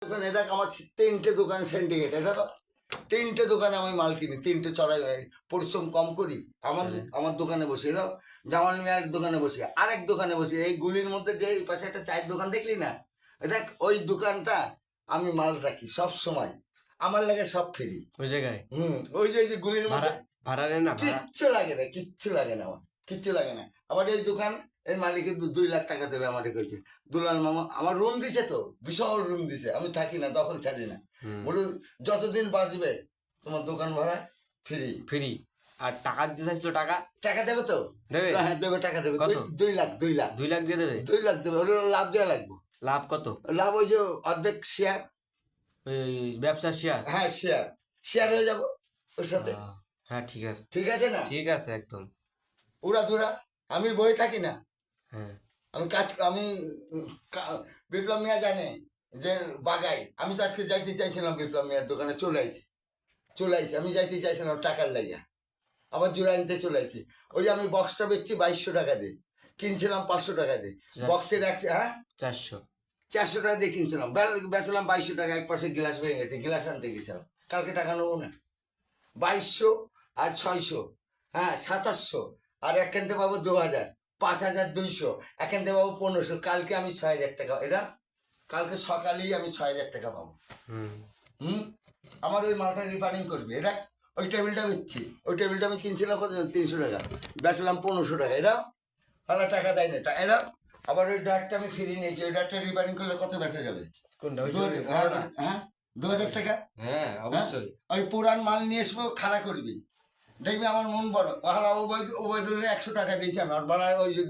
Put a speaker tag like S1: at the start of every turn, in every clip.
S1: দোকানে দেখ আমার 3টে দোকান সিন্ডিকেট দেখো, 3টে দোকানে আমি মাল কিনি, 3টে চড়াই পরিশ্রম কম করি। আমার আমার দোকানে বসে দাও, জামাল মিয়ার দোকানে বসে, আরেক দোকানে বসে, এই গুলির মধ্যে যে এই পাশে একটা চায়ের দোকান দেখলি না, দেখ ওই দোকানটা আমি মাল রাখি সব সময়, আমার লাগে সব ফ্রি
S2: ওই জায়গায়।
S1: ওই যে গুলির মধ্যে
S2: ভাড়া নেন না?
S1: কিচ্ছু লাগে না, কিচ্ছু লাগে না, আমার কিচ্ছু লাগে না। আবার এই দোকান এই মালিকের 2 লাখ টাকা দেবে আমাদের কইছে, দুলাল মামা আমার রুম দিছে, তো বিশাল রুম দিছে, আমি থাকি না, দখল ছাড়ি না, বলো যতদিন বাঁচবে তোমার দোকান ভাড়া ফ্রি।
S2: ফ্রি। আর টাকা দিতে চাইছিল? টাকা
S1: টাকা দেবে তো?
S2: দেবে?
S1: হ্যাঁ দেবে, টাকা দেবে।
S2: কত?
S1: 2 লাখ 2 লাখ
S2: 2 লাখ দিয়ে দেবে?
S1: 2 লাখ দেবে, ওটা লাভ দেওয়া লাগবে।
S2: লাভ কত?
S1: লাভ ওই যে অর্ধেক শেয়ার,
S2: ওই ব্যবসার শেয়ার?
S1: হ্যাঁ শেয়ার হয়ে যাবো ওর সাথে।
S2: হ্যাঁ ঠিক আছে,
S1: ঠিক আছে না?
S2: ঠিক আছে একদম।
S1: উড়া ধুরা আমি বই থাকি না,
S2: হ্যাঁ
S1: আমি বিপ্লব মিয়া জানে যে বাগাই, আমি তো আজকে যাইতে চাইছিলাম বিপ্লব মিয়ার দোকানে, চলে আইছি, আমি যাইতে চাইছিলাম টাকার লাইয়া, আবার জোড়া আনতে চলে আইছি। ওই যে আমি বক্সটা বেচছি 2200 টাকা দিয়ে, কিনছিলাম 500 টাকা দিয়ে, বক্সে রাখছি, হ্যাঁ 400 টাকা দিয়ে কিনছিলাম, বেচলাম 2200 টাকা। এক পাশে গ্লাস ভেঙে গেছে, গ্লাস আনতে গেছিলাম, কালকে টাকা নেবো না। 2200 আর 600, হ্যাঁ 2700, আর একখানতে পাবো 2000, 5200, এখানতে পাবো 1500, কালকে আমি 6000 টাকা, এরা কালকে সকালেই আমি 6000 টাকা পাবো। আমার ওই মালটা রিপেয়ারিং করবে, এরা ওই টেবিলটা বেচছি, ওই টেবিলটা আমি কিনছিলাম কত, 300 টাকা, বেচলাম 1500 টাকা, এরা তাহলে টাকা দেয় না, এরা আবার ওই ডাটটা আমি ফিরিয়ে নিয়েছি, ওই ডাটটা রিপেয়ারিং করলে কত বেচা যাবে?
S2: কোনটা?
S1: হ্যাঁ 2000 টাকা।
S2: হ্যাঁ অবশ্যই।
S1: ওই পুরান মাল নিয়ে আসবো, খাড়া করবি, দেখবি আমার মন বড়। ওহালা ওবায়দুল্লাহ 100 টাকা দিয়েছি আমি, আর বানায় ওই যে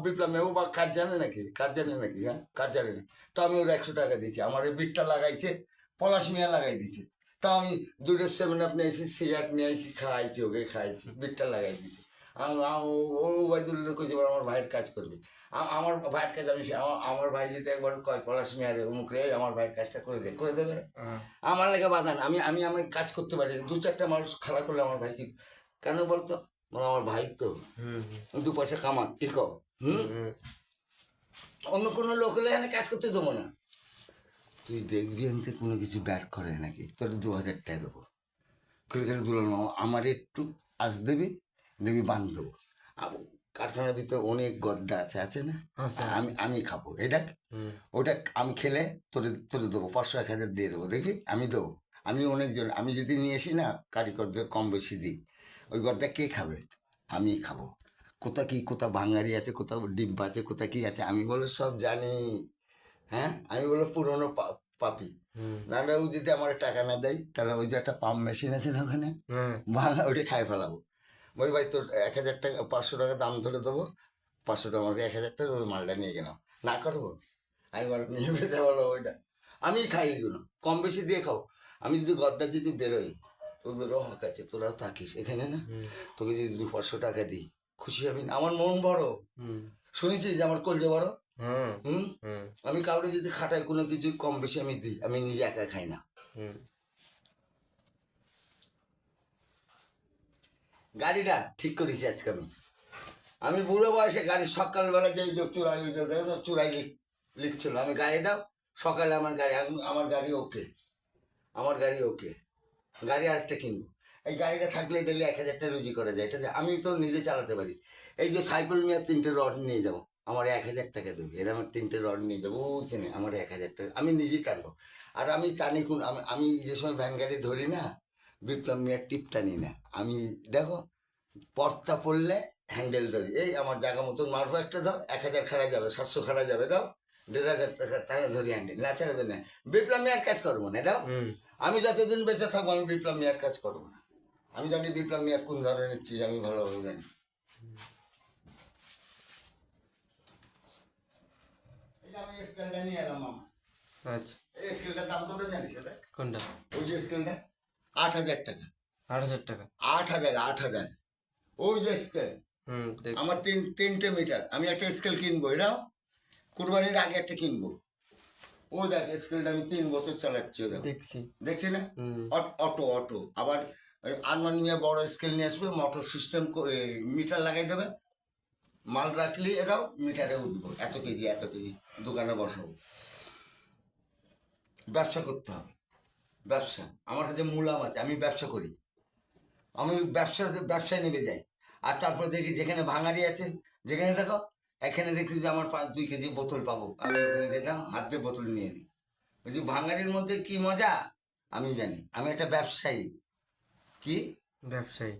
S1: বিপ্লব ও বা কাজ জানে নাকি, হ্যাঁ কাজ জানে না, তো আমি ওর 100 টাকা দিয়েছি। আমার ওই বিটটা লাগাইছে, পলাশ মিয়া লাগাই দিয়েছে, তা আমি 2টা 7 আপ নিয়েছি, সিগারেট নিয়ে আসি, খাইছি, ওকে খাইছি, বিটটা লাগাই দিয়েছি। ওবায়দুল্লাহ কইছে আমার ভাইয়ের কাজ করবে, আমার ভাইয়ের কাজ আমি, আমার ভাই যদি একবার কয় পলাশ মিয়ারে অমুক রে আমার ভাইয়ের কাজটা করে দেবে না, আমার লেগে বাধা না, আমি কাজ করতে পারি, 2-4টা মানুষ খারাপ করলে আমার ভাই কি কেন বলতো, আমার ভাই তো 2 পয়সা কামা, কি কও? অন্য কোনো লোক হলে এখানে কাজ করতে দেবো না। তুই দেখবি এনতে কোনো কিছু ব্যাট করে নাকি, তোর 2000 টাকা দেবো, করে দুলাল মামা আমার একটু আজ দেবি, দেখবি বান দেবো। কারখানার ভিতরে অনেক গদ্দা আছে না, আমি খাবো, এই দেখ ওটা আমি খেলে তোরে দেবো, 500-1000 দিয়ে দেবো, দেখবি আমি দেবো। আমি অনেকজন, আমি যদি নিয়ে আসি না কারিগরদের কম বেশি দিই, ওই গদ্দা কে খাবে? আমি খাবো। কোথা ভাঙারি আছে, কোথাও ডিব্বা আছে, কোথা কি আছে, আমি বলো সব জানি। হ্যাঁ আমি বলো পুরোনো পাপি, নাহলে ও যদি আমার টাকা না দেয়, তাহলে ওই যে একটা পাম্প মেশিন আছে না ওখানে, ভাঙা ওইটা খাই ফেলাবো। ওই ভাই তোর 1000 টাকা, 500 টাকা দাম ধরে দেবো, 500 টাকা আমাকে 1000 টাকা ওই মালটা নিয়ে গেলাম, না করবো আমি বলো নিয়ে বেঁচে বলো ওইটা আমি খাই, এগুলো কম বেশি দিয়ে খাও। আমি যদি গদ্দা যদি বেরোই, তোদেরও হক আছে, তোরাও থাকিস এখানে না, তোকে যদি 200-500 টাকা দিই, খুশি আমি না, আমার মন বড়। শুনেছিস যে আমার কলজে বড়। আমি কাউকে যদি খাটাই কোনো কিছু কম বেশি আমি দিই, আমি নিজে একা খাই না। গাড়িটা ঠিক করেছি আজকে আমি বুড়ো বয়সে গাড়ি, সকালবেলা যে চূড়াই লিখছিল, আমি গাড়ি দাও সকালে, আমার গাড়ি ওকে, গাড়ি আরেকটা কিনবো। এই গাড়িটা থাকলে ডেলি 1000 টাকা রুজি করা যায়, এটা আমি তো নিজে চালাতে পারি। এই যে সাইকেল নিয়ে 3টে রড নিয়ে যাবো, আমার 1000 টাকা দেবে, এরা আমার 3টে রড নিয়ে যাবো ওইখানে, আমার 1000 টাকা, আমি নিজেই টানবো। আর আমি টানি কোন, আমি যে সময় ভ্যান গাড়ি ধরি না, বিপ্লব মিয়ার টিপ টানি না আমি, দেখো পর্তা পড়লে হ্যান্ডেল ধরি, এই আমার জায়গা মতন মারবো, একটা দাও, 1000 খাড়া যাবে, 700 খাড়া যাবে, দাও 1500 টাকা, তাহলে ধরি হ্যান্ডেল, না ছেড়ে দেয় না। বিপ্লব মিয়ার কাজ করবো না, দাও আমি যতদিন বেঁচে থাকবো আমি বিপ্লব মিয়ার কাজ করবো না। আমি জানি বিপ্লব মিয়া কোন ধরনের চিজ, আমি ভালোভাবে জানি। আমি স্কেলটা নিয়ে এলাম মামা। আচ্ছা এই স্কেলটার দাম কত জানিস? কোনটা? ওই যে স্কেলটা 8000 টাকা। 8000 টাকা? 8000 ওই যে স্কেল, আমার 3টে মিটার, আমি একটা স্কেল কিনবো, এরাও কুরবানির আগে একটা কিনবো। ও দেখ স্কেলটা আমি 3 বছর চালাচ্ছি, দেখছি না, অটো। আবার আরমান মিয়া বড় স্কেল নিয়ে আসবে, মোটর সিস্টেম করে মিটার লাগাই দেবে, মাল রাখলি এরাও মিটারে উঠবো, এত কেজি দোকানে বসাবো। ব্যবসা করতে হবে। ব্যবসা আমার কাছে মূলাম আছে, আমি ব্যবসা করি। আমি ব্যবসায় নেমে যাই। আর তারপর দেখি যেখানে ভাঙারি আছে, যেখানে দেখো এখানে দেখি যে আমার 2 কেজি বোতল পাবো, আমি ওখানে যেতাম হাত দিয়ে বোতল নিয়ে নিই। ওই যে ভাঙারির মধ্যে কি মজা আমি জানি। আমি একটা ব্যবসায়ী। কি
S2: ব্যবসায়ী।